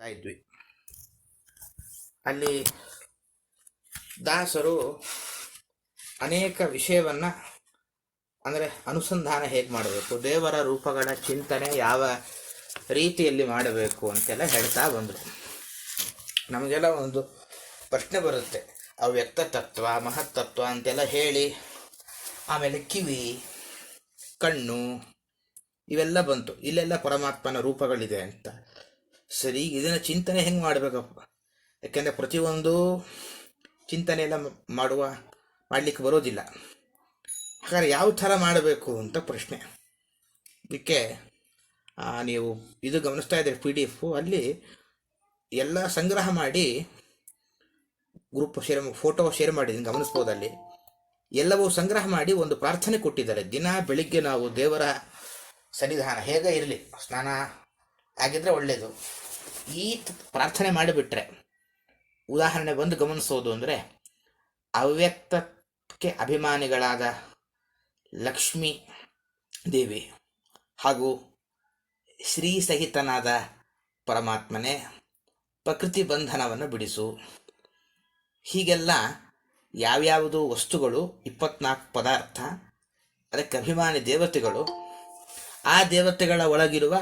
ಇದ್ವಿ. ಅಲ್ಲಿ ದಾಸರು ಅನೇಕ ವಿಷಯವನ್ನ ಅಂದರೆ ಅನುಸಂಧಾನ ಹೇಗೆ ಮಾಡಬೇಕು, ದೇವರ ರೂಪಗಳ ಚಿಂತನೆ ಯಾವ ರೀತಿಯಲ್ಲಿ ಮಾಡಬೇಕು ಅಂತೆಲ್ಲ ಹೇಳ್ತಾ ಬಂದರು. ನಮಗೆಲ್ಲ ಒಂದು ಪ್ರಶ್ನೆ ಬರುತ್ತೆ, ಅವ್ಯಕ್ತ ತತ್ವ ಮಹತ್ತತ್ವ ಅಂತೆಲ್ಲ ಹೇಳಿ ಆಮೇಲೆ ಕಿವಿ ಕಣ್ಣು ಇವೆಲ್ಲ ಬಂತು, ಇಲ್ಲೆಲ್ಲ ಪರಮಾತ್ಮನ ರೂಪಗಳಿದೆ ಅಂತ. ಸರಿ, ಇದನ್ನ ಚಿಂತನೆ ಹೆಂಗೆ ಮಾಡಬೇಕಪ್ಪ? ಯಾಕೆಂದರೆ ಪ್ರತಿಯೊಂದು ಚಿಂತನೆ ಎಲ್ಲ ಮಾಡಲಿಕ್ಕೆ ಬರೋದಿಲ್ಲ. ಹಾಗಾದ್ರೆ ಯಾವ ಥರ ಮಾಡಬೇಕು ಅಂತ ಪ್ರಶ್ನೆ. ಇದಕ್ಕೆ ನೀವು ಇದು ಗಮನಿಸ್ತಾ ಇದ್ದೀರಿ, PDF ಅಲ್ಲಿ ಎಲ್ಲ ಸಂಗ್ರಹ ಮಾಡಿ ಗ್ರೂಪ್ ಫೋಟೋ ಶೇರ್ ಮಾಡಿದ್ದೀನಿ, ಗಮನಿಸ್ಬೋದು. ಅಲ್ಲಿ ಎಲ್ಲವೂ ಸಂಗ್ರಹ ಮಾಡಿ ಒಂದು ಪ್ರಾರ್ಥನೆ ಕೊಟ್ಟಿದ್ದಾರೆ. ದಿನ ಬೆಳಿಗ್ಗೆ ನಾವು ದೇವರ ಸನ್ನಿಧಾನ ಹೇಗೆ ಇರಲಿ, ಸ್ನಾನ ಆಗಿದ್ರೆ ಒಳ್ಳೆಯದು, ಈ ಪ್ರಾರ್ಥನೆ ಮಾಡಿಬಿಟ್ರೆ ಉದಾಹರಣೆ ಬಂದು ಗಮನಿಸೋದು ಅಂದರೆ, ಅವ್ಯಕ್ತಕ್ಕೆ ಅಭಿಮಾನಿಗಳಾದ ಲಕ್ಷ್ಮೀ ದೇವಿ ಹಾಗೂ ಶ್ರೀ ಸಹಿತನಾದ ಪರಮಾತ್ಮನೇ ಪ್ರಕೃತಿ ಬಂಧನವನ್ನು ಬಿಡಿಸು, ಹೀಗೆಲ್ಲ ಯಾವ್ಯಾವುದು ವಸ್ತುಗಳು 24 ಪದಾರ್ಥ, ಅದಕ್ಕೆ ಅಭಿಮಾನಿ ದೇವತೆಗಳು, ಆ ದೇವತೆಗಳ ಒಳಗಿರುವ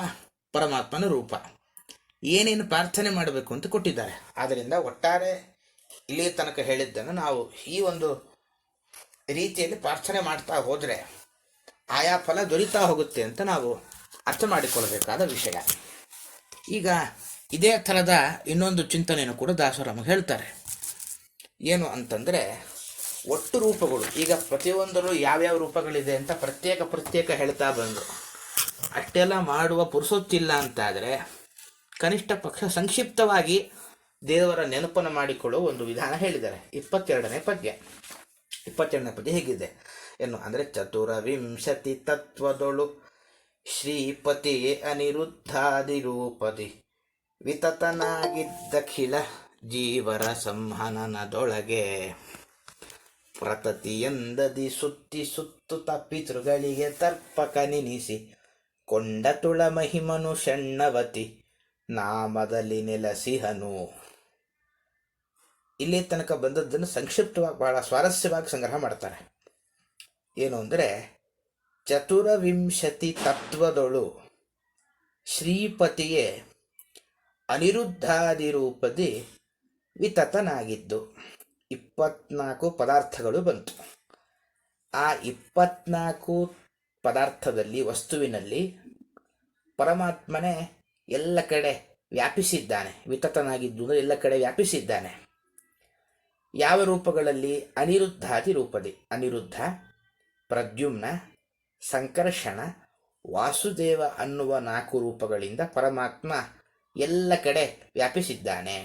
ಪರಮಾತ್ಮನ ರೂಪ, ಏನೇನು ಪ್ರಾರ್ಥನೆ ಮಾಡಬೇಕು ಅಂತ ಕೊಟ್ಟಿದ್ದಾರೆ. ಆದ್ದರಿಂದ ಒಟ್ಟಾರೆ ಇಲ್ಲಿ ತನಕ ಹೇಳಿದ್ದನ್ನು ನಾವು ಈ ಒಂದು ರೀತಿಯಲ್ಲಿ ಪ್ರಾರ್ಥನೆ ಮಾಡ್ತಾ ಹೋದರೆ ಆಯಾ ಫಲ ದೊರೀತಾ ಹೋಗುತ್ತೆ ಅಂತ ನಾವು ಅರ್ಥ ಮಾಡಿಕೊಳ್ಳಬೇಕಾದ ವಿಷಯ. ಈಗ ಇದೇ ಥರದ ಇನ್ನೊಂದು ಚಿಂತನೆಯನ್ನು ಕೂಡ ದಾಸರು ನಮಗೆ ಹೇಳ್ತಾರೆ. ಏನು ಅಂತಂದರೆ, ಒಟ್ಟು ರೂಪಗಳು ಈಗ ಪ್ರತಿಯೊಂದರಲ್ಲೂ ಯಾವ್ಯಾವ ರೂಪಗಳಿದೆ ಅಂತ ಪ್ರತ್ಯೇಕ ಹೇಳ್ತಾ ಬಂದರು. ಅಷ್ಟೆಲ್ಲ ಮಾಡುವ ಪುರುಸೊತ್ತಿಲ್ಲ ಅಂತಾದರೆ ಕನಿಷ್ಠ ಪಕ್ಷ ಸಂಕ್ಷಿಪ್ತವಾಗಿ ದೇವರ ನೆನಪನ್ನು ಮಾಡಿಕೊಳ್ಳುವ ಒಂದು ವಿಧಾನ ಹೇಳಿದ್ದಾರೆ. 22ನೇ ಪದ್ಯ ಹೇಗಿದೆ ಏನು ಅಂದರೆ, ಚತುರವಿಂಶತಿ ತತ್ವದೊಳು ಶ್ರೀಪತಿ ಅನಿರುದ್ಧಾದಿರೂಪದಿ ವಿತತನಾಗಿದ್ದಖಿಲ ಜೀವರ ಸಂಹನನದೊಳಗೆ ಪ್ರತತಿಯಂದದಿ ಸುತ್ತುತ್ತ ಪಿತೃಗಳಿಗೆ ತರ್ಪಕ ನಿನಿಸಿ ಕೊಂಡ ತುಳ ಮಹಿಮನು ಷಣ್ಣವತಿ ನಾಮದಲ್ಲಿ ನೆಲಸಿಹನು. ಇಲ್ಲಿ ತನಕ ಬಂದದ್ದನ್ನು ಸಂಕ್ಷಿಪ್ತವಾಗಿ ಬಹಳ ಸ್ವಾರಸ್ಯವಾಗಿ ಸಂಗ್ರಹ ಮಾಡ್ತಾರೆ. ಏನು ಅಂದರೆ, ಚತುರವಿಂಶತಿ ತತ್ವದೊಳು ಶ್ರೀಪತಿಯೇ ಅನಿರುದ್ಧಾದಿರೂಪದಿ ವಿತತನಾಗಿದ್ದು 24 ಪದಾರ್ಥಗಳು ಬಂತು. ಆ 24 ಪದಾರ್ಥದಲ್ಲಿ ವಸ್ತುವಿನಲ್ಲಿ ಪರಮಾತ್ಮನೇ ಎಲ್ಲ ಕಡೆ ವ್ಯಾಪಿಸಿದ್ದಾನೆ. ವಿತತನಾಗಿದ್ದು ಅಂದರೆ ಎಲ್ಲ ಕಡೆ ವ್ಯಾಪಿಸಿದ್ದಾನೆ. ಯಾವ ರೂಪಗಳಲ್ಲಿ? ಅನಿರುದ್ಧಾದಿ ರೂಪದಿ. ಅನಿರುದ್ಧ, ಪ್ರದ್ಯುಮ್ನ, ಸಂಕರ್ಷಣ, ವಾಸುದೇವ ಅನ್ನುವ 4 ರೂಪಗಳಿಂದ ಪರಮಾತ್ಮ ಎಲ್ಲ ಕಡೆ ವ್ಯಾಪಿಸಿದ್ದಾನೆ.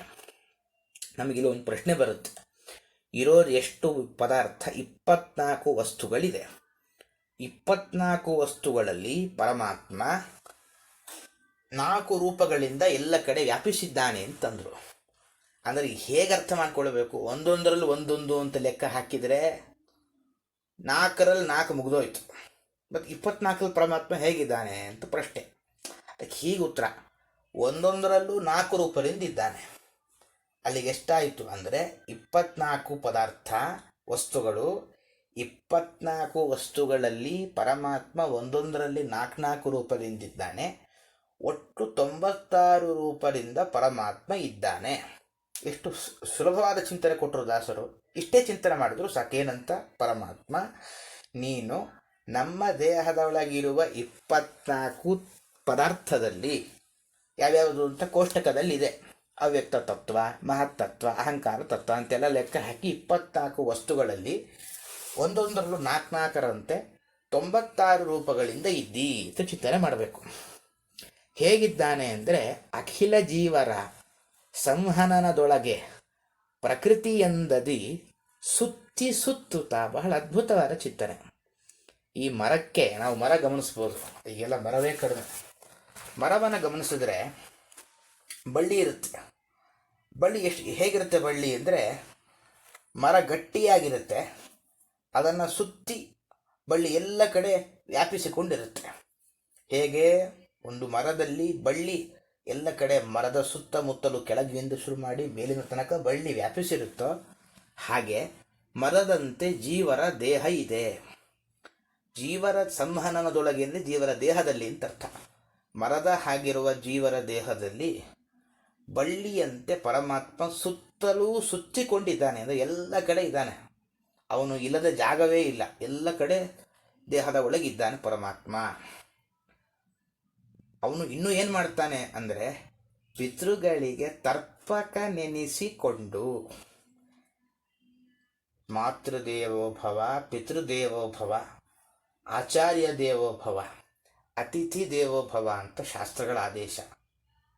ನಮಗಿಲ್ಲಿ ಒಂದು ಪ್ರಶ್ನೆ ಬರುತ್ತೆ, ಇರೋದು ಎಷ್ಟು ಪದಾರ್ಥ? 24 ವಸ್ತುಗಳಿದೆ. 24 ವಸ್ತುಗಳಲ್ಲಿ ಪರಮಾತ್ಮ 4 ರೂಪಗಳಿಂದ ಎಲ್ಲ ಕಡೆ ವ್ಯಾಪಿಸಿದ್ದಾನೆ ಅಂತಂದರು. ಅಂದರೆ ಹೇಗೆ ಅರ್ಥ ಮಾಡ್ಕೊಳ್ಬೇಕು? ಒಂದೊಂದರಲ್ಲೂ ಒಂದೊಂದು ಅಂತ ಲೆಕ್ಕ ಹಾಕಿದರೆ 4ರಲ್ಲಿ 4 ಮುಗಿದೋಯ್ತು. ಮತ್ತು 24 ಪರಮಾತ್ಮ ಹೇಗಿದ್ದಾನೆ ಅಂತ ಪ್ರಶ್ನೆ. ಅದಕ್ಕೆ ಹೀಗೆ ಉತ್ತರ, ಒಂದೊಂದರಲ್ಲೂ 4 ರೂಪದಿಂದ ಇದ್ದಾನೆ. ಅಲ್ಲಿಗೆ ಎಷ್ಟಾಯಿತು ಅಂದರೆ 24 ಪದಾರ್ಥ ವಸ್ತುಗಳು, 24 ವಸ್ತುಗಳಲ್ಲಿ ಪರಮಾತ್ಮ ಒಂದೊಂದರಲ್ಲಿ 4 ರೂಪದಿಂದಿದ್ದಾನೆ. ಒಟ್ಟು 96 ರೂಪದಿಂದ ಪರಮಾತ್ಮ ಇದ್ದಾನೆ. ಎಷ್ಟು ಸುಲಭವಾದ ಚಿಂತನೆ ಕೊಟ್ಟರು ದಾಸರು. ಇಷ್ಟೇ ಚಿಂತನೆ ಮಾಡಿದ್ರು ಸಾಕೇನಂತ, ಪರಮಾತ್ಮ ನೀನು ನಮ್ಮ ದೇಹದೊಳಗಿರುವ 24 ಪದಾರ್ಥದಲ್ಲಿ ಯಾವ್ಯಾವುದು ಅಂತ ಕೋಷ್ಟಕದಲ್ಲಿದೆ. ಅವ್ಯಕ್ತ ತತ್ವ, ಮಹತ್ತತ್ವ, ಅಹಂಕಾರ ತತ್ವ ಅಂತೆಲ್ಲ ಲೆಕ್ಕ ಹಾಕಿ 24 ವಸ್ತುಗಳಲ್ಲಿ ಒಂದೊಂದರಲ್ಲೂ 4ರಂತೆ 96 ರೂಪಗಳಿಂದ ಇದ್ದೀ ಅಂತ ಚಿಂತನೆ ಮಾಡಬೇಕು. ಹೇಗಿದ್ದಾನೆ ಅಂದರೆ, ಅಖಿಲ ಜೀವರ ಸಂಹನನದೊಳಗೆ ಪ್ರಕೃತಿಯಂದದಿ ಸುತ್ತುತ್ತಾ. ಬಹಳ ಅದ್ಭುತವಾದ ಚಿಂತನೆ. ಈ ಮರಕ್ಕೆ ನಾವು ಮರ ಗಮನಿಸ್ಬೋದು, ಈಗೆಲ್ಲ ಮರವೇ ಕಡಿಮೆ. ಮರವನ್ನು ಗಮನಿಸಿದ್ರೆ ಬಳ್ಳಿ ಇರುತ್ತೆ. ಬಳ್ಳಿ ಹೇಗಿರುತ್ತೆ ಬಳ್ಳಿ ಅಂದರೆ, ಮರ ಗಟ್ಟಿಯಾಗಿರುತ್ತೆ, ಅದನ್ನು ಸುತ್ತಿ ಬಳ್ಳಿ ಎಲ್ಲ ಕಡೆ ವ್ಯಾಪಿಸಿಕೊಂಡಿರುತ್ತೆ. ಹೇಗೆ ಒಂದು ಮರದಲ್ಲಿ ಬಳ್ಳಿ ಎಲ್ಲ ಕಡೆ ಮರದ ಸುತ್ತಮುತ್ತಲು ಕೆಳಗಿನಿಂದ ಶುರು ಮಾಡಿ ಮೇಲಿನ ತನಕ ಬಳ್ಳಿ ವ್ಯಾಪಿಸಿರುತ್ತೋ ಹಾಗೆ ಮರದಂತೆ ಜೀವರ ದೇಹ ಇದೆ. ಜೀವರ ಸಂವಹನದೊಳಗೆ ಅಂದರೆ ಜೀವರ ದೇಹದಲ್ಲಿ ಅಂತ ಅರ್ಥ. ಮರದ ಹಾಗಿರುವ ಜೀವರ ದೇಹದಲ್ಲಿ ಬಳ್ಳಿಯಂತೆ ಪರಮಾತ್ಮ ಸುತ್ತಲೂ ಸುತ್ತಿಕೊಂಡಿದ್ದಾನೆ. ಅಂದರೆ ಎಲ್ಲ ಕಡೆ ಇದ್ದಾನೆ, ಅವನು ಇಲ್ಲದ ಜಾಗವೇ ಇಲ್ಲ, ಎಲ್ಲ ಕಡೆ ದೇಹದ ಒಳಗಿದ್ದಾನೆ ಪರಮಾತ್ಮ. ಅವನು ಇನ್ನೂ ಏನು ಮಾಡ್ತಾನೆ ಅಂದರೆ ಪಿತೃಗಳಿಗೆ ತರ್ಪಕ ನೆನೆಸಿಕೊಂಡು, ಮಾತೃದೇವೋಭವ, ಪಿತೃದೇವೋಭವ, ಆಚಾರ್ಯ ದೇವೋಭವ, ಅತಿಥಿ ದೇವೋಭವ ಅಂತ ಶಾಸ್ತ್ರಗಳ ಆದೇಶ.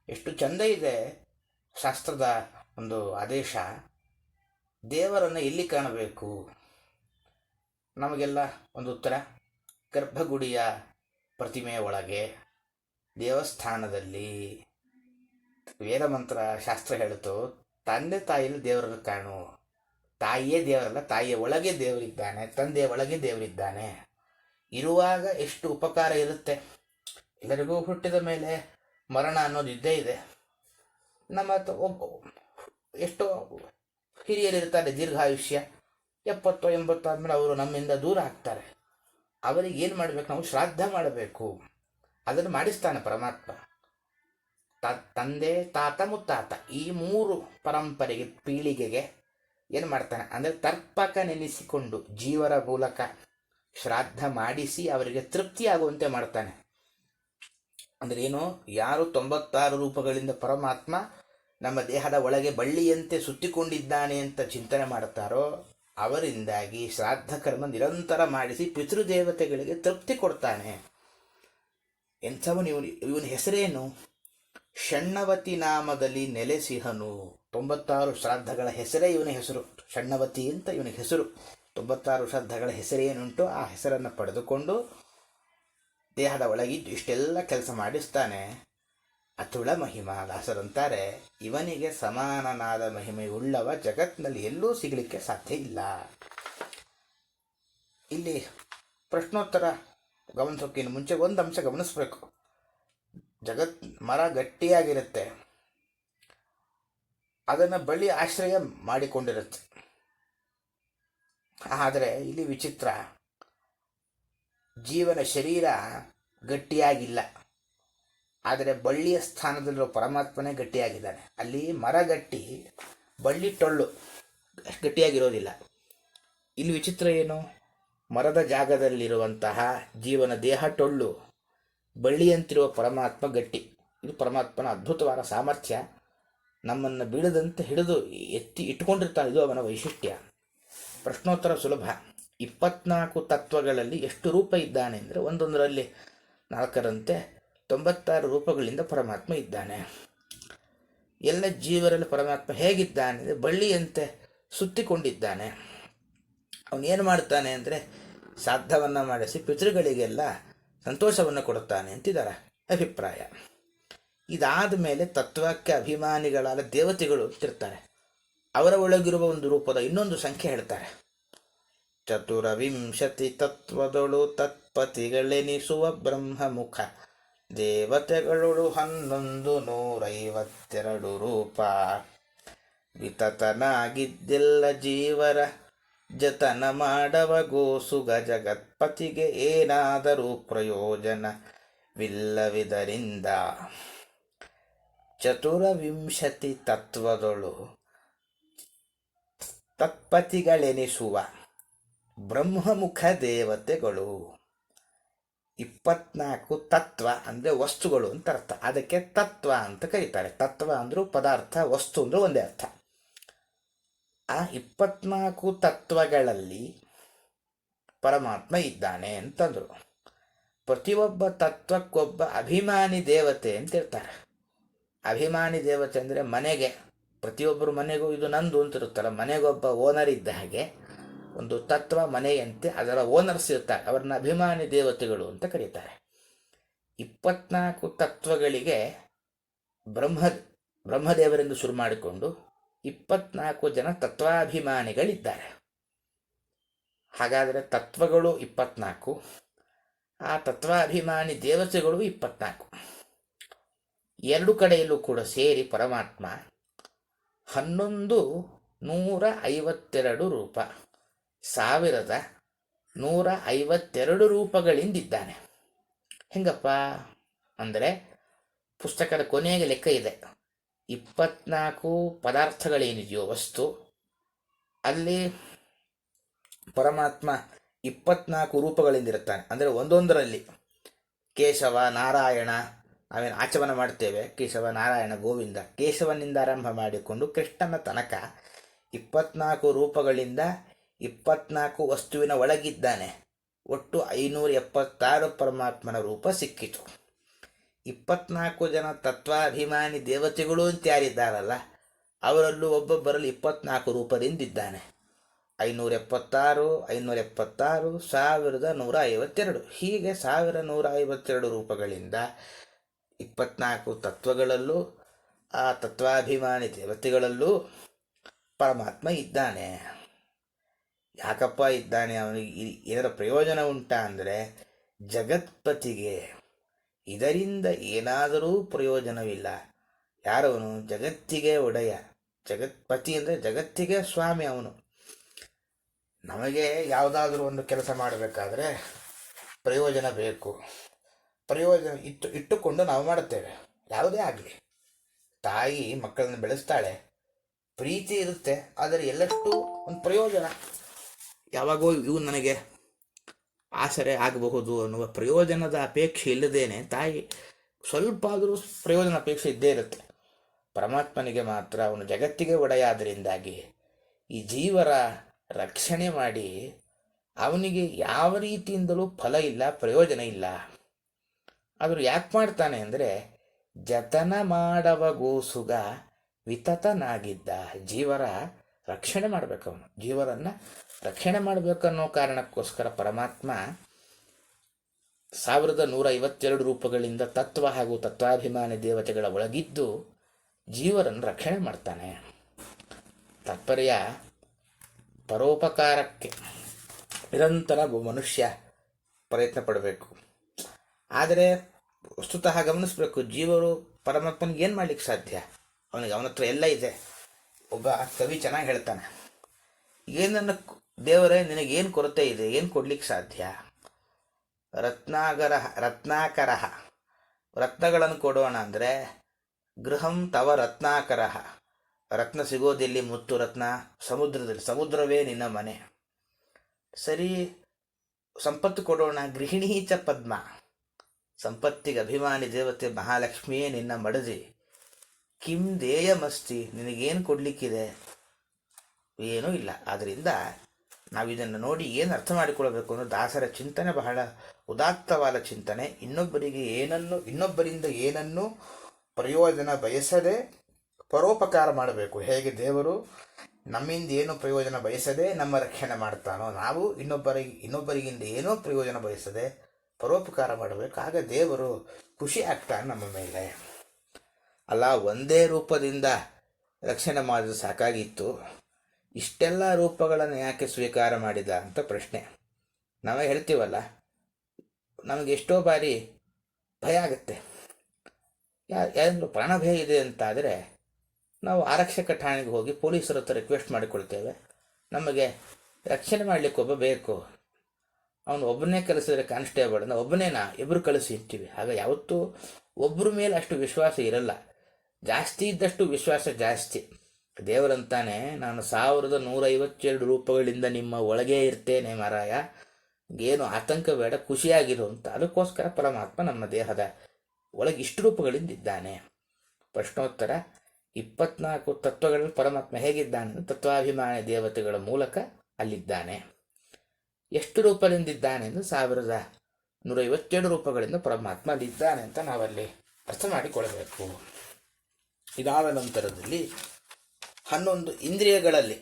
ಎಷ್ಟು ಚಂದ ಇದೆ ಶಾಸ್ತ್ರದ ಒಂದು ಆದೇಶ. ದೇವರನ್ನು ಎಲ್ಲಿ ಕಾಣಬೇಕು? ನಮಗೆಲ್ಲ ಒಂದು ಉತ್ತರ, ಗರ್ಭಗುಡಿಯ ಪ್ರತಿಮೆಯ ಒಳಗೆ, ದೇವಸ್ಥಾನದಲ್ಲಿ. ವೇದಮಂತ್ರ ಶಾಸ್ತ್ರ ಹೇಳಿತು, ತಂದೆ ತಾಯಿಯಲ್ಲಿ ದೇವರನ್ನು ಕಾಣು. ತಾಯಿಯೇ ದೇವರಲ್ಲ, ತಾಯಿಯ ಒಳಗೆ ದೇವರಿದ್ದಾನೆ, ತಂದೆಯ ಒಳಗೆ ದೇವರಿದ್ದಾನೆ. ಇರುವಾಗ ಎಷ್ಟು ಉಪಕಾರ ಇರುತ್ತೆ. ಎಲ್ಲರಿಗೂ ಹುಟ್ಟಿದ ಮೇಲೆ ಮರಣ ಅನ್ನೋದು ಇದ್ದೇ ಇದೆ. ನಮ್ಮ ಎಷ್ಟೋ ಹಿರಿಯರಿರ್ತಾರೆ ದೀರ್ಘಾಯುಷ್ಯ, 70-80 ಆದಮೇಲೆ ಅವರು ನಮ್ಮಿಂದ ದೂರ ಆಗ್ತಾರೆ. ಅವರಿಗೆ ಏನು ಮಾಡಬೇಕು? ನಾವು ಶ್ರಾದ್ದ ಮಾಡಬೇಕು. ಅದನ್ನು ಮಾಡಿಸ್ತಾನೆ ಪರಮಾತ್ಮ. ತಂದೆ, ತಾತ, ಮುತ್ತಾತ ಈ 3 ಪರಂಪರೆಗೆ, ಪೀಳಿಗೆಗೆ ಏನು ಮಾಡ್ತಾನೆ ಅಂದರೆ ತರ್ಪಕ ನೆನೆಸಿಕೊಂಡು ಜೀವರ ಮೂಲಕ ಶ್ರಾದ್ದ ಮಾಡಿಸಿ ಅವರಿಗೆ ತೃಪ್ತಿಯಾಗುವಂತೆ ಮಾಡ್ತಾನೆ. ಅಂದರೆ ಏನು? ಯಾರು 96 ರೂಪಗಳಿಂದ ಪರಮಾತ್ಮ ನಮ್ಮ ದೇಹದ ಒಳಗೆ ಬಳ್ಳಿಯಂತೆ ಸುತ್ತಿಕೊಂಡಿದ್ದಾನೆ ಅಂತ ಚಿಂತನೆ ಮಾಡುತ್ತಾರೋ ಅವರಿಂದಾಗಿ ಶ್ರಾದ್ದ ಕರ್ಮ ನಿರಂತರ ಮಾಡಿಸಿ ಪಿತೃದೇವತೆಗಳಿಗೆ ತೃಪ್ತಿ ಕೊಡ್ತಾನೆ. ಎಂಥವನು ಇವನ ಹೆಸರೇನು? ಷಣ್ಣವತಿ ನಾಮದಲ್ಲಿ ನೆಲೆಸಿಹನು. 96 ಶ್ರಾದ್ದಗಳ ಹೆಸರೇ ಇವನ ಹೆಸರು. ಷಣ್ಣವತಿ ಅಂತ ಇವನಿಗೆ ಹೆಸರು. 96 ಶ್ರಾದ್ದಗಳ ಹೆಸರೇನುಂಟು ಆ ಹೆಸರನ್ನು ಪಡೆದುಕೊಂಡು ದೇಹದ ಒಳಗಿದ್ದು ಇಷ್ಟೆಲ್ಲ ಕೆಲಸ ಮಾಡಿಸ್ತಾನೆ. ಅತುಳ ಮಹಿಮಾ. ದಾಸರಂತಾರೆ, ಇವನಿಗೆ ಸಮಾನನಾದ ಮಹಿಮೆಯುಳ್ಳವ ಜಗತ್ತಿನಲ್ಲಿ ಎಲ್ಲೂ ಸಿಗಲಿಕ್ಕೆ ಸಾಧ್ಯ ಇಲ್ಲ. ಇಲ್ಲಿ ಪ್ರಶ್ನೋತ್ತರ ಗಮನಿಸೋಕ್ಕಿಂತ ಮುಂಚೆ ಒಂದು ಅಂಶ ಗಮನಿಸಬೇಕು. ಮರ ಗಟ್ಟಿಯಾಗಿರುತ್ತೆ, ಅದನ್ನು ಬಳ್ಳಿ ಆಶ್ರಯ ಮಾಡಿಕೊಂಡಿರುತ್ತೆ. ಆದರೆ ಇಲ್ಲಿ ವಿಚಿತ್ರ, ಜೀವನ ಶರೀರ ಗಟ್ಟಿಯಾಗಿಲ್ಲ, ಆದರೆ ಬಳ್ಳಿಯ ಸ್ಥಾನದಲ್ಲಿರೋ ಪರಮಾತ್ಮನೇ ಗಟ್ಟಿಯಾಗಿದ್ದಾನೆ. ಅಲ್ಲಿ ಮರ ಗಟ್ಟಿ, ಬಳ್ಳಿ ಟೊಳ್ಳು, ಗಟ್ಟಿಯಾಗಿರೋದಿಲ್ಲ. ಇಲ್ಲಿ ವಿಚಿತ್ರ ಏನು? ಮರದ ಜಾಗದಲ್ಲಿರುವಂತಹ ಜೀವನ ದೇಹ ಟೊಳ್ಳು, ಬಳ್ಳಿಯಂತಿರುವ ಪರಮಾತ್ಮ ಗಟ್ಟಿ. ಇದು ಪರಮಾತ್ಮನ ಅದ್ಭುತವಾದ ಸಾಮರ್ಥ್ಯ. ನಮ್ಮನ್ನು ಬೀಳದಂತೆ ಹಿಡಿದು ಎತ್ತಿ ಇಟ್ಟುಕೊಂಡಿರ್ತಾನೆ. ಇದು ಅವನ ವೈಶಿಷ್ಟ್ಯ. ಪ್ರಶ್ನೋತ್ತರ ಸುಲಭ. 24 ತತ್ವಗಳಲ್ಲಿ ಎಷ್ಟು ರೂಪ ಇದ್ದಾನೆ ಅಂದರೆ ಒಂದೊಂದರಲ್ಲಿ 4ರಂತೆ 96 ರೂಪಗಳಿಂದ ಪರಮಾತ್ಮ ಇದ್ದಾನೆ. ಎಲ್ಲ ಜೀವರಲ್ಲಿ ಪರಮಾತ್ಮ ಹೇಗಿದ್ದಾನೆ ಅಂದರೆ ಬಳ್ಳಿಯಂತೆ ಸುತ್ತಿಕೊಂಡಿದ್ದಾನೆ. ಅವನೇನು ಮಾಡ್ತಾನೆ ಅಂದರೆ ಶ್ರಾದ್ದವನ್ನು ಮಾಡಿಸಿ ಪಿತೃಗಳಿಗೆಲ್ಲ ಸಂತೋಷವನ್ನು ಕೊಡುತ್ತಾನೆ ಅಂತಿದ್ದಾರ ಅಭಿಪ್ರಾಯ. ಇದಾದ ಮೇಲೆ ತತ್ವಕ್ಕೆ ಅಭಿಮಾನಿಗಳಾದ ದೇವತೆಗಳು ಅಂತಿರ್ತಾರೆ. ಅವರ ಒಳಗಿರುವ ಒಂದು ರೂಪದ ಇನ್ನೊಂದು ಸಂಖ್ಯೆ ಹೇಳ್ತಾರೆ. 24 ತತ್ವದೊಳು ತತ್ಪತಿಗಳೆನಿಸುವ ಬ್ರಹ್ಮಮುಖ ದೇವತೆಗಳೊಳು 1152 ರೂಪ. ವಿತತನಾಗಿದ್ದೆಲ್ಲ ಜೀವರ ಜತನ ಮಾಡವ ಗೋಸುಗ ಜಗತ್ಪತಿಗೆ ಏನಾದರೂ ಪ್ರಯೋಜನವಿಲ್ಲವಿದರಿಂದ. 24 ತತ್ವದೊಳು ತತ್ಪತಿಗಳೆನಿಸುವ ಬ್ರಹ್ಮಮುಖ ದೇವತೆಗಳು. 24 ತತ್ವ ಅಂದರೆ ವಸ್ತುಗಳು ಅಂತ ಅರ್ಥ. ಅದಕ್ಕೆ ತತ್ವ ಅಂತ ಕರೀತಾರೆ. ತತ್ವ ಅಂದರೂ ಪದಾರ್ಥ, ವಸ್ತು ಅಂದರೂ ಒಂದೇ ಅರ್ಥ. ಆ 24 ತತ್ವಗಳಲ್ಲಿ ಪರಮಾತ್ಮ ಇದ್ದಾನೆ ಅಂತಂದರು. ಪ್ರತಿಯೊಬ್ಬ ತತ್ವಕ್ಕೊಬ್ಬ ಅಭಿಮಾನಿ ದೇವತೆ ಅಂತ ಇರ್ತಾರೆ. ಅಭಿಮಾನಿ ದೇವತೆ ಅಂದರೆ ಮನೆಗೆ, ಪ್ರತಿಯೊಬ್ಬರು ಮನೆಗೂ ಇದು ನಂದು ಅಂತಿರುತ್ತಲ್ಲ, ಮನೆಗೊಬ್ಬ ಓನರ್ ಇದ್ದ ಹಾಗೆ ಒಂದು ತತ್ವ ಮನೆಯಂತೆ ಅದರ ಓನರ್ಸ್ ಇರ್ತಾರೆ. ಅವರನ್ನ ಅಭಿಮಾನಿ ದೇವತೆಗಳು ಅಂತ ಕರೀತಾರೆ. 24 ತತ್ವಗಳಿಗೆ ಬ್ರಹ್ಮದೇವರೆಂದು ಶುರು ಮಾಡಿಕೊಂಡು 24 ಜನ ತತ್ವಾಭಿಮಾನಿಗಳಿದ್ದಾರೆ. ಹಾಗಾದರೆ ತತ್ವಗಳು 24, ಆ ತತ್ವಾಭಿಮಾನಿ ದೇವತೆಗಳು 24. ಎರಡು ಕಡೆಯಲ್ಲೂ ಕೂಡ ಸೇರಿ ಪರಮಾತ್ಮ 1152 ರೂಪ, 1152 ರೂಪಗಳಿಂದಿದ್ದಾನೆ. ಹೆಂಗಪ್ಪ ಅಂದರೆ ಪುಸ್ತಕದ ಕೊನೆಗೆ ಲೆಕ್ಕ ಇದೆ. 24 ಪದಾರ್ಥಗಳೇನಿದೆಯೋ ವಸ್ತು, ಅಲ್ಲಿ ಪರಮಾತ್ಮ 24 ರೂಪಗಳಿಂದಿರುತ್ತಾನೆ. ಅಂದರೆ ಒಂದೊಂದರಲ್ಲಿ ಕೇಶವ, ನಾರಾಯಣ, ನಾವೇನು ಆಚಮನ ಮಾಡ್ತೇವೆ, ಕೇಶವ, ನಾರಾಯಣ, ಗೋವಿಂದ, ಕೇಶವನಿಂದ ಆರಂಭ ಮಾಡಿಕೊಂಡು ಕೃಷ್ಣನ ತನಕ 24 ರೂಪಗಳಿಂದ 24 ವಸ್ತುವಿನ ಒಳಗಿದ್ದಾನೆ. ಒಟ್ಟು 576 ಪರಮಾತ್ಮನ ರೂಪ ಸಿಕ್ಕಿತು. 24 ಜನ ತತ್ವಾಭಿಮಾನಿ ದೇವತೆಗಳು ಅಂತ ಯಾರಿದ್ದಾರಲ್ಲ, ಅವರಲ್ಲೂ ಒಬ್ಬೊಬ್ಬರಲ್ಲಿ 24 ರೂಪದಿಂದಿದ್ದಾನೆ. 576, 576, 1152. ಹೀಗೆ 1152 ರೂಪಗಳಿಂದ 24 ತತ್ವಗಳಲ್ಲೂ ಆ ತತ್ವಾಭಿಮಾನಿ ದೇವತೆಗಳಲ್ಲೂ ಪರಮಾತ್ಮ ಇದ್ದಾನೆ. ಯಾಕಪ್ಪ ಇದ್ದಾನೆ? ಅವನಿಗೆ ಇದರ ಪ್ರಯೋಜನ ಉಂಟಾ ಅಂದರೆ, ಜಗತ್ಪತಿಗೆ ಇದರಿಂದ ಏನಾದರೂ ಪ್ರಯೋಜನವಿಲ್ಲ. ಯಾರವನು? ಜಗತ್ತಿಗೆ ಒಡೆಯ. ಜಗತ್ಪತಿ ಅಂದರೆ ಜಗತ್ತಿಗೆ ಸ್ವಾಮಿ ಅವನು. ನಮಗೆ ಯಾವುದಾದ್ರೂ ಒಂದು ಕೆಲಸ ಮಾಡಬೇಕಾದ್ರೆ ಪ್ರಯೋಜನ ಬೇಕು. ಪ್ರಯೋಜನ ಇಟ್ಟುಕೊಂಡು ನಾವು ಮಾಡುತ್ತೇವೆ. ಯಾವುದೇ ಆಗಲಿ, ತಾಯಿ ಮಕ್ಕಳನ್ನು ಬೆಳೆಸ್ತಾಳೆ, ಪ್ರೀತಿ ಇರುತ್ತೆ, ಆದರೆ ಎಲ್ಲಷ್ಟು ಒಂದು ಪ್ರಯೋಜನ, ಯಾವಾಗೋ ಇವು ನನಗೆ ಆಸರೆ ಆಗಬಹುದು ಅನ್ನುವ ಪ್ರಯೋಜನದ ಅಪೇಕ್ಷೆ ಇಲ್ಲದೇನೆ ತಾಯಿ ಸ್ವಲ್ಪ ಆದರೂ ಪ್ರಯೋಜನ ಅಪೇಕ್ಷೆ ಇದ್ದೇ ಇರುತ್ತೆ. ಪರಮಾತ್ಮನಿಗೆ ಮಾತ್ರ ಅವನು ಜಗತ್ತಿಗೆ ಒಡೆಯಾದರಿಂದಾಗಿ ಈ ಜೀವರ ರಕ್ಷಣೆ ಮಾಡಿ ಅವನಿಗೆ ಯಾವ ರೀತಿಯಿಂದಲೂ ಫಲ ಇಲ್ಲ, ಪ್ರಯೋಜನ ಇಲ್ಲ. ಆದರೂ ಯಾಕೆ ಮಾಡ್ತಾನೆ ಅಂದರೆ, ಜತನ ಮಾಡವ ಗೋಸುಗ ವಿತತನಾಗಿದ್ದ. ಜೀವರ ರಕ್ಷಣೆ ಮಾಡಬೇಕು, ಅವನು ಜೀವರನ್ನು ರಕ್ಷಣೆ ಮಾಡಬೇಕನ್ನೋ ಕಾರಣಕ್ಕೋಸ್ಕರ ಪರಮಾತ್ಮ 1152 ರೂಪಗಳಿಂದ ತತ್ವ ಹಾಗೂ ತತ್ವಾಭಿಮಾನಿ ದೇವತೆಗಳ ಒಳಗಿದ್ದು ಜೀವರನ್ನು ರಕ್ಷಣೆ ಮಾಡ್ತಾನೆ. ತಾತ್ಪರ್ಯ, ಪರೋಪಕಾರಕ್ಕೆ ನಿರಂತರ ಮನುಷ್ಯ ಪ್ರಯತ್ನ ಪಡಬೇಕು. ಆದರೆ ವಸ್ತುತಃ ಗಮನಿಸಬೇಕು, ಜೀವರು ಪರಮಾತ್ಮನಿಗೆ ಏನು ಮಾಡ್ಲಿಕ್ಕೆ ಸಾಧ್ಯ? ಅವನ ಹತ್ರ ಎಲ್ಲ ಇದೆ. ಒಬ್ಬ ಕವಿ ಚೆನ್ನಾಗಿ ಹೇಳ್ತಾನೆ, ಏನನ್ನು ದೇವರೇ ನಿನಗೇನು ಕೊರತೆ ಇದೆ, ಏನು ಕೊಡ್ಲಿಕ್ಕೆ ಸಾಧ್ಯ? ರತ್ನಾಕರ, ರತ್ನಗಳನ್ನು ಕೊಡೋಣ ಅಂದರೆ ಗೃಹಂ ತವ ರತ್ನಾಕರ. ರತ್ನ ಸಿಗೋದಿಲ್ಲಿ, ಮುತ್ತು ರತ್ನ ಸಮುದ್ರದಲ್ಲಿ, ಸಮುದ್ರವೇ ನಿನ್ನ ಮನೆ. ಸರಿ, ಸಂಪತ್ತು ಕೊಡೋಣ, ಗೃಹಿಣಿ ಚ ಪದ್ಮ. ಸಂಪತ್ತಿಗೆ ಅಭಿಮಾನಿ ದೇವತೆ ಮಹಾಲಕ್ಷ್ಮಿಯೇ ನಿನ್ನ ಮಡದಿ. ಕಿಂ ದೇಯಮಸ್ತಿ, ನಿನಗೇನು ಕೊಡಲಿಕ್ಕಿದೆ? ಏನೂ ಇಲ್ಲ. ಆದ್ದರಿಂದ ನಾವಿದನ್ನು ನೋಡಿ ಏನು ಅರ್ಥ ಮಾಡಿಕೊಳ್ಳಬೇಕು ಅಂದರೆ, ದಾಸರ ಚಿಂತನೆ ಬಹಳ ಉದಾತ್ತವಾದ ಚಿಂತನೆ. ಇನ್ನೊಬ್ಬರಿಂದ ಏನನ್ನು ಪ್ರಯೋಜನ ಬಯಸದೆ ಪರೋಪಕಾರ ಮಾಡಬೇಕು. ಹೇಗೆ ದೇವರು ನಮ್ಮಿಂದ ಏನು ಪ್ರಯೋಜನ ಬಯಸದೆ ನಮ್ಮ ರಕ್ಷಣೆ ಮಾಡ್ತಾನೋ, ನಾವು ಇನ್ನೊಬ್ಬರಿಗಿಂದ ಏನೋ ಪ್ರಯೋಜನ ಬಯಸದೆ ಪರೋಪಕಾರ ಮಾಡಬೇಕು. ಆಗ ದೇವರು ಖುಷಿ ಆಗ್ತಾನೆ ನಮ್ಮ ಮೇಲೆ. ಅಲ್ಲ, ಒಂದೇ ರೂಪದಿಂದ ರಕ್ಷಣೆ ಮಾಡಿದ್ರೆ ಸಾಕಾಗಿತ್ತು, ಇಷ್ಟೆಲ್ಲ ರೂಪಗಳನ್ನು ಯಾಕೆ ಸ್ವೀಕಾರ ಮಾಡಿದ ಅಂತ ಪ್ರಶ್ನೆ. ನಾವೇ ಹೇಳ್ತೀವಲ್ಲ, ನಮಗೆ ಎಷ್ಟೋ ಬಾರಿ ಭಯ ಆಗುತ್ತೆ. ಯಾರಾದರೂ ಪ್ರಾಣ ಭಯ ಇದೆ ಅಂತಾದರೆ ನಾವು ಆರಕ್ಷಕ ಠಾಣೆಗೆ ಹೋಗಿ ಪೊಲೀಸರ ಹತ್ರ ರಿಕ್ವೆಸ್ಟ್ ಮಾಡಿಕೊಳ್ತೇವೆ, ನಮಗೆ ರಕ್ಷಣೆ ಮಾಡಲಿಕ್ಕೆ ಒಬ್ಬ ಬೇಕು. ಅವನು ಒಬ್ಬನೇ ಕಳಿಸಿದ್ರೆ ಕಾನ್ಸ್ಟೇಬಲ್, ನಾವು ಒಬ್ಬನೇನಾ ಇಬ್ಬರು ಕಳಿಸಿ ಇರ್ತೀವಿ. ಆಗ ಯಾವತ್ತೂ ಒಬ್ಬರ ಮೇಲೆ ಅಷ್ಟು ವಿಶ್ವಾಸ ಇರಲ್ಲ. ಜಾಸ್ತಿ ಇದ್ದಷ್ಟು ವಿಶ್ವಾಸ ಜಾಸ್ತಿ. ದೇವರಂತಾನೆ, ನಾನು 1152 ರೂಪಗಳಿಂದ ನಿಮ್ಮ ಒಳಗೆ ಇರ್ತೇನೆ ಮಾರಾಯ, ಏನು ಆತಂಕ ಬೇಡ, ಖುಷಿಯಾಗಿರು ಅಂತ. ಅದಕ್ಕೋಸ್ಕರ ಪರಮಾತ್ಮ ನಮ್ಮ ದೇಹದ ಒಳಗೆ ಇಷ್ಟು ರೂಪಗಳಿಂದಿದ್ದಾನೆ. ಪ್ರಶ್ನೋತ್ತರ, 24 ತತ್ವಗಳಲ್ಲಿ ಪರಮಾತ್ಮ ಹೇಗಿದ್ದಾನೆ? ತತ್ವಾಭಿಮಾನಿ ದೇವತೆಗಳ ಮೂಲಕ ಅಲ್ಲಿದ್ದಾನೆ. ಎಷ್ಟು ರೂಪದಿಂದಿದ್ದಾನೆ ಎಂದು 1152 ರೂಪಗಳಿಂದ ಪರಮಾತ್ಮ ಅಲ್ಲಿದ್ದಾನೆ ಅಂತ ನಾವಲ್ಲಿ ಅರ್ಥ ಮಾಡಿಕೊಳ್ಳಬೇಕು. ಇದಾದ ನಂತರದಲ್ಲಿ 11 ಇಂದ್ರಿಯಗಳಲ್ಲಿ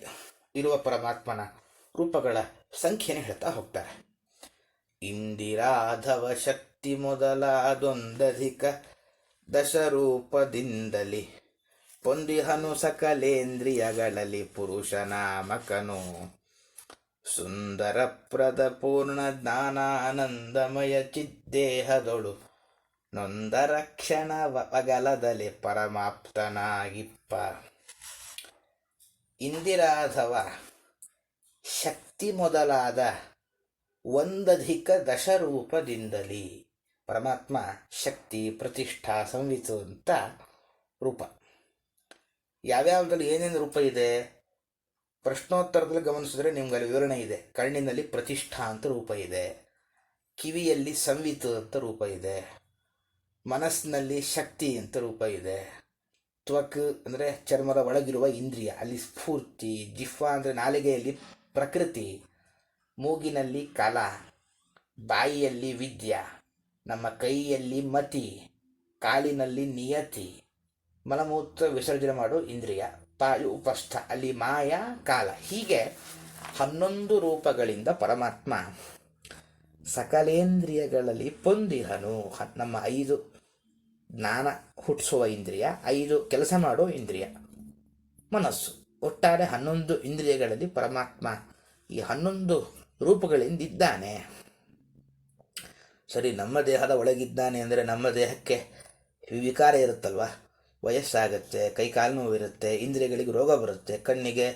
ಇರುವ ಪರಮಾತ್ಮನ ರೂಪಗಳ ಸಂಖ್ಯೆಯನ್ನು ಹೇಳ್ತಾ ಹೋಗ್ತಾರೆ. ಇಂದಿರಾಧವ ಶಕ್ತಿ ಮೊದಲಾದೊಂದಧಿಕ ದಶರೂಪದಿಂದಲಿ ಪೊಂದಿಹನು ಸಕಲೇಂದ್ರಿಯಗಳಲ್ಲಿ ಪುರುಷನಾಮಕನು. ಸುಂದರ ಪ್ರದ ಪೂರ್ಣ ಜ್ಞಾನಾನಂದಮಯ ಚಿದ್ದೇಹದೊಳು ನೊಂದರ ಕ್ಷಣ ವಗಲದಲ್ಲಿ ಪರಮಾಪ್ತನಾಗಿಪ್ಪ. ಇಂದಿರಾಧವ ಶಕ್ತಿ ಮೊದಲಾದ ಒಂದಧಿಕ ದಶರೂಪದಿಂದಲೇ. ಪರಮಾತ್ಮ ಶಕ್ತಿ, ಪ್ರತಿಷ್ಠಾ, ಸಂವಿತು ಅಂತ ರೂಪ. ಯಾವ್ಯಾವ್ದ್ರಲ್ಲಿ ಏನೇನು ರೂಪ ಇದೆ ಪ್ರಶ್ನೋತ್ತರದಲ್ಲಿ ಗಮನಿಸಿದ್ರೆ ನಿಮ್ಗೆ ಅಲ್ಲಿ ವಿವರಣೆ ಇದೆ. ಕಣ್ಣಿನಲ್ಲಿ ಪ್ರತಿಷ್ಠಾ ಅಂತ ರೂಪ ಇದೆ, ಕಿವಿಯಲ್ಲಿ ಸಂವಿತು ಅಂತ ರೂಪ ಇದೆ, ಮನಸ್ಸಿನಲ್ಲಿ ಶಕ್ತಿ ಅಂತ ರೂಪ ಇದೆ, ತ್ವಕ್ ಅಂದರೆ ಚರ್ಮದ ಒಳಗಿರುವ ಇಂದ್ರಿಯ ಅಲ್ಲಿ ಸ್ಫೂರ್ತಿ, ಜಿಹ್ವಾ ಅಂದರೆ ನಾಲಿಗೆಯಲ್ಲಿ ಪ್ರಕೃತಿ, ಮೂಗಿನಲ್ಲಿ ಕಲ, ಬಾಯಿಯಲ್ಲಿ ವಿದ್ಯಾ, ನಮ್ಮ ಕೈಯಲ್ಲಿ ಮತಿ, ಕಾಲಿನಲ್ಲಿ ನಿಯತಿ, ಮಲಮೂತ್ರ ವಿಸರ್ಜನೆ ಮಾಡೋ ಇಂದ್ರಿಯ, ಪಾಯು ಉಪಸ್ಥ ಅಲ್ಲಿ ಮಾಯ ಕಾಲ. ಹೀಗೆ 11 ರೂಪಗಳಿಂದ ಪರಮಾತ್ಮ ಸಕಲೇಂದ್ರಿಯಗಳಲ್ಲಿ ಪೊಂದಿಹನು. ನಮ್ಮ 5 ಜ್ಞಾನ ಹುಟ್ಟಿಸುವ ಇಂದ್ರಿಯ, 5 ಕೆಲಸ ಮಾಡೋ ಇಂದ್ರಿಯ, ಮನಸ್ಸು, ಒಟ್ಟಾರೆ 11 ಇಂದ್ರಿಯಗಳಲ್ಲಿ ಪರಮಾತ್ಮ ಈ 11 ರೂಪಗಳಿಂದಿದ್ದಾನೆ. ಸರಿ, ನಮ್ಮ ದೇಹದ ಒಳಗಿದ್ದಾನೆ ಅಂದರೆ ನಮ್ಮ ದೇಹಕ್ಕೆ ವಿಕಾರ ಇರುತ್ತಲ್ವ, ವಯಸ್ಸಾಗುತ್ತೆ, ಕೈಕಾಲು ನೋವು ಇರುತ್ತೆ, ಇಂದ್ರಿಯಗಳಿಗೆ ರೋಗ ಬರುತ್ತೆ, ಕಣ್ಣಿಗೆ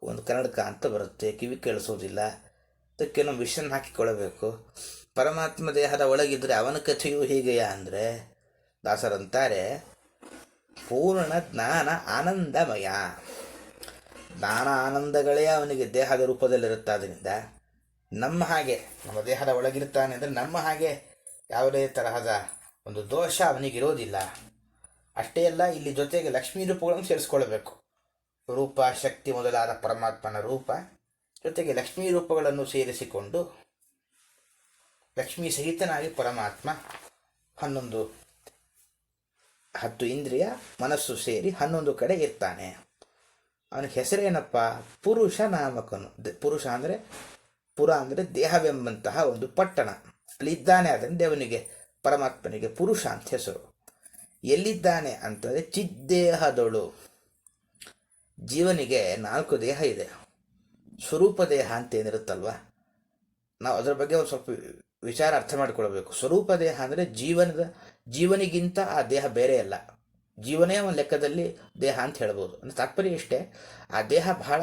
ಒಂದು ಕನ್ನಡಕ ಅಂತ ಬರುತ್ತೆ, ಕಿವಿ ಕೇಳಿಸೋದಿಲ್ಲ, ಅದಕ್ಕೆ ನಾವು ವಿಷನ್ ಹಾಕಿಕೊಳ್ಳಬೇಕು. ಪರಮಾತ್ಮ ದೇಹದ ಒಳಗಿದ್ರೆ ಅವನ ಕಥೆಯು ಹೀಗೆಯ ಅಂದರೆ ದಾಸರಂತಾರೆ, ಪೂರ್ಣ ಜ್ಞಾನ ಆನಂದಮಯ. ಜ್ಞಾನ ಆನಂದಗಳೇ ಅವನಿಗೆ ದೇಹದ ರೂಪದಲ್ಲಿರುತ್ತಾದ್ದರಿಂದ ನಮ್ಮ ಹಾಗೆ ನಮ್ಮ ದೇಹದ ಒಳಗಿರ್ತಾನೆ ಅಂದರೆ ನಮ್ಮ ಹಾಗೆ ಯಾವುದೇ ತರಹದ ಒಂದು ದೋಷ ಅವನಿಗಿರೋದಿಲ್ಲ. ಅಷ್ಟೇ ಅಲ್ಲ, ಇಲ್ಲಿ ಜೊತೆಗೆ ಲಕ್ಷ್ಮೀ ರೂಪಗಳನ್ನು ಸೇರಿಸ್ಕೊಳ್ಬೇಕು. ರೂಪ, ಶಕ್ತಿ ಮೊದಲಾದ ಪರಮಾತ್ಮನ ರೂಪ ಜೊತೆಗೆ ಲಕ್ಷ್ಮೀ ರೂಪಗಳನ್ನು ಸೇರಿಸಿಕೊಂಡು ಲಕ್ಷ್ಮೀ ಸಹಿತನಾಗಿ ಪರಮಾತ್ಮ 10 ಇಂದ್ರಿಯ ಮನಸ್ಸು ಸೇರಿ 11 ಕಡೆ ಇರ್ತಾನೆ. ಅವನ ಹೆಸರೇನಪ್ಪ? ಪುರುಷ ನಾಮಕನು. ಪುರುಷ ಅಂದರೆ ಪುರ ಅಂದರೆ ದೇಹವೆಂಬಂತಹ ಒಂದು ಪಟ್ಟಣ ಅಲ್ಲಿದ್ದಾನೆ. ಅದನ್ನು ದೇವನಿಗೆ ಪರಮಾತ್ಮನಿಗೆ ಪುರುಷ ಅಂತ ಹೆಸರು. ಎಲ್ಲಿದ್ದಾನೆ ಅಂತಂದರೆ ಚಿದ್ದೇಹದೊಳು. ಜೀವನಿಗೆ 4 ದೇಹ ಇದೆ. ಸ್ವರೂಪ ದೇಹ ಅಂತ ಏನಿರುತ್ತಲ್ವ, ನಾವು ಅದರ ಬಗ್ಗೆ ಒಂದು ಸ್ವಲ್ಪ ವಿಚಾರ ಅರ್ಥ ಮಾಡಿಕೊಳ್ಬೇಕು. ಸ್ವರೂಪ ದೇಹ ಅಂದರೆ ಜೀವನಿಗಿಂತ ಆ ದೇಹ ಬೇರೆ ಅಲ್ಲ. ಜೀವನೇ ಒಂದು ಲೆಕ್ಕದಲ್ಲಿ ದೇಹ ಅಂತ ಹೇಳ್ಬೋದು. ಅಂದರೆ ತಾತ್ಪರ್ಯ ಇಷ್ಟೇ, ಆ ದೇಹ ಬಹಳ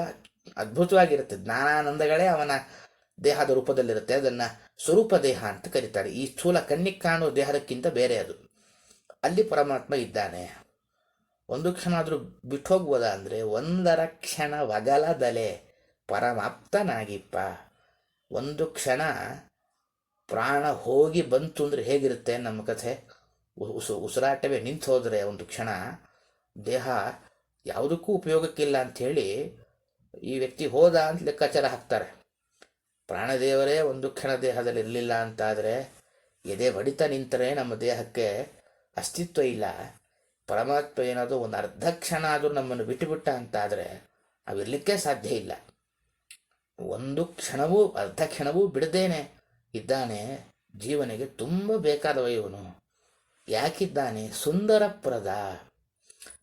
ಅದ್ಭುತವಾಗಿರುತ್ತೆ. ಜ್ಞಾನಾನಂದಗಳೇ ಅವನ ದೇಹದ ರೂಪದಲ್ಲಿರುತ್ತೆ. ಅದನ್ನು ಸ್ವರೂಪ ದೇಹ ಅಂತ ಕರೀತಾರೆ. ಈ ಸ್ಥೂಲ ಕಣ್ಣಿಗೆ ಕಾಣುವ ದೇಹಕ್ಕಿಂತ ಬೇರೆ ಅದು. ಅಲ್ಲಿ ಪರಮಾತ್ಮ ಇದ್ದಾನೆ. ಒಂದು ಕ್ಷಣ ಆದರೂ ಬಿಟ್ಟು ಹೋಗ್ಬೋದ ಅಂದರೆ 1 ಕ್ಷಣ ವಗಲದಲೆ ಪರಮಾಪ್ತನಾಗಿಪ್ಪ. ಒಂದು ಕ್ಷಣ ಪ್ರಾಣ ಹೋಗಿ ಬಂತು ಅಂದರೆ ಹೇಗಿರುತ್ತೆ ನಮ್ಮ ಕಥೆ? ಉಸಿರಾಟವೇ ನಿಂತು ಹೋದರೆ ಒಂದು ಕ್ಷಣ ದೇಹ ಯಾವುದಕ್ಕೂ ಉಪಯೋಗಕ್ಕಿಲ್ಲ ಅಂಥೇಳಿ ಈ ವ್ಯಕ್ತಿ ಹೋದ ಅಂತ ಲೆಕ್ಕಾಚಾರ ಹಾಕ್ತಾರೆ. ಪ್ರಾಣದೇವರೇ ಒಂದು ಕ್ಷಣ ದೇಹದಲ್ಲಿ ಇರಲಿಲ್ಲ ಅಂತಾದರೆ, ಎದೆ ಬಡಿತ ನಿಂತರೆ ನಮ್ಮ ದೇಹಕ್ಕೆ ಅಸ್ತಿತ್ವ ಇಲ್ಲ. ಪರಮಾತ್ಮ ಏನಾದರೂ ಒಂದು ಅರ್ಧ ಕ್ಷಣ ಆದರೂ ನಮ್ಮನ್ನು ಬಿಟ್ಟುಬಿಟ್ಟ ಅಂತಾದರೆ ಅವಿರಲಿಕ್ಕೆ ಸಾಧ್ಯ ಇಲ್ಲ. ಒಂದು ಕ್ಷಣವೂ ಅರ್ಧ ಕ್ಷಣವೂ ಬಿಡದೇನೆ ಇದ್ದಾನೆ. ಜೀವನಿಗೆ ತುಂಬ ಬೇಕಾದವ ಇವನು. ಯಾಕಿದ್ದಾನೆ? ಸುಂದರಪ್ರದ.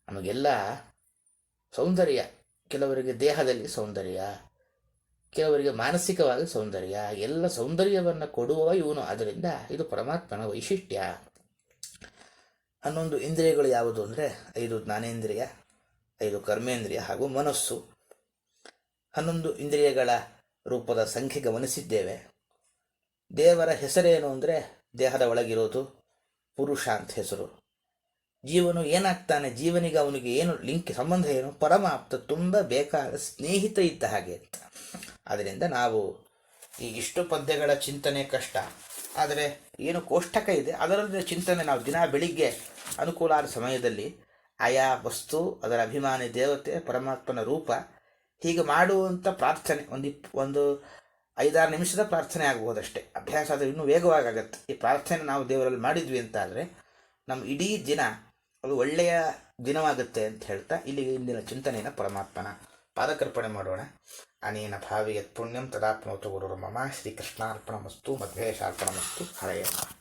ನಮಗೆಲ್ಲ ಸೌಂದರ್ಯ, ಕೆಲವರಿಗೆ ದೇಹದಲ್ಲಿ ಸೌಂದರ್ಯ, ಕೆಲವರಿಗೆ ಮಾನಸಿಕವಾಗಿ ಸೌಂದರ್ಯ, ಎಲ್ಲ ಸೌಂದರ್ಯವನ್ನು ಕೊಡುವ ಇವನು. ಅದರಿಂದ ಇದು ಪರಮಾತ್ಮನ ವೈಶಿಷ್ಟ್ಯ. 11 ಇಂದ್ರಿಯಗಳು ಯಾವುದು ಅಂದರೆ 5 ಜ್ಞಾನೇಂದ್ರಿಯ, 5 ಕರ್ಮೇಂದ್ರಿಯ ಹಾಗೂ ಮನಸ್ಸು. 11 ಇಂದ್ರಿಯಗಳ ರೂಪದ ಸಂಖ್ಯೆ ಗಮನಿಸಿದ್ದೇವೆ. ದೇವರ ಹೆಸರೇನು ಅಂದರೆ ದೇಹದ ಒಳಗಿರೋದು ಪುರುಷ ಅಂತ ಹೆಸರು. ಜೀವನು ಏನಾಗ್ತಾನೆ? ಜೀವನಿಗೆ ಅವನಿಗೆ ಏನು ಲಿಂಕ್, ಸಂಬಂಧ ಏನು? ಪರಮಾಪ್ತ, ತುಂಬ ಬೇಕಾದ ಸ್ನೇಹಿತ ಇದ್ದ ಹಾಗೆ ಅಂತ. ಆದ್ದರಿಂದ ನಾವು ಈ ಇಷ್ಟು ಪದ್ಯಗಳ ಚಿಂತನೆ ಕಷ್ಟ, ಆದರೆ ಏನು ಕೋಷ್ಟಕ ಇದೆ ಅದರಲ್ಲಿ ಚಿಂತನೆ ನಾವು ದಿನ ಬೆಳಿಗ್ಗೆ ಅನುಕೂಲ ಆದ ಸಮಯದಲ್ಲಿ ಆಯಾ ವಸ್ತು, ಅದರ ಅಭಿಮಾನಿ ದೇವತೆ, ಪರಮಾತ್ಮನ ರೂಪ ಹೀಗೆ ಮಾಡುವಂಥ ಪ್ರಾರ್ಥನೆ ಒಂದು 5-6 ನಿಮಿಷದ ಪ್ರಾರ್ಥನೆ ಆಗ್ಬೋದಷ್ಟೇ. ಅಭ್ಯಾಸ ಆದರೆ ಇನ್ನೂ ವೇಗವಾಗತ್ತೆ. ಈ ಪ್ರಾರ್ಥನೆ ನಾವು ದೇವರಲ್ಲಿ ಮಾಡಿದ್ವಿ ಅಂತ ಆದರೆ ನಮ್ಮ ಇಡೀ ದಿನ ಅದು ಒಳ್ಳೆಯ ದಿನವಾಗುತ್ತೆ ಅಂತ ಹೇಳ್ತಾ ಇಲ್ಲಿಗೆ ಇಂದಿನ ಚಿಂತನೆಯನ್ನು ಪರಮಾತ್ಮನ ಪಾದಕರ್ಪಣೆ ಮಾಡೋಣ. ಅನೇನ ಭಾವಿ ಯತ್ ಪುಣ್ಯಂ ತದಾಪ್ನೋತು ಗುರುರ್ಮಮ. ಶ್ರೀಕೃಷ್ಣಾರ್ಪಣಮಸ್ತು. ಮಧ್ವೇಶಾರ್ಪಣಮಸ್ತು. ಹರೇ ನಮಃ.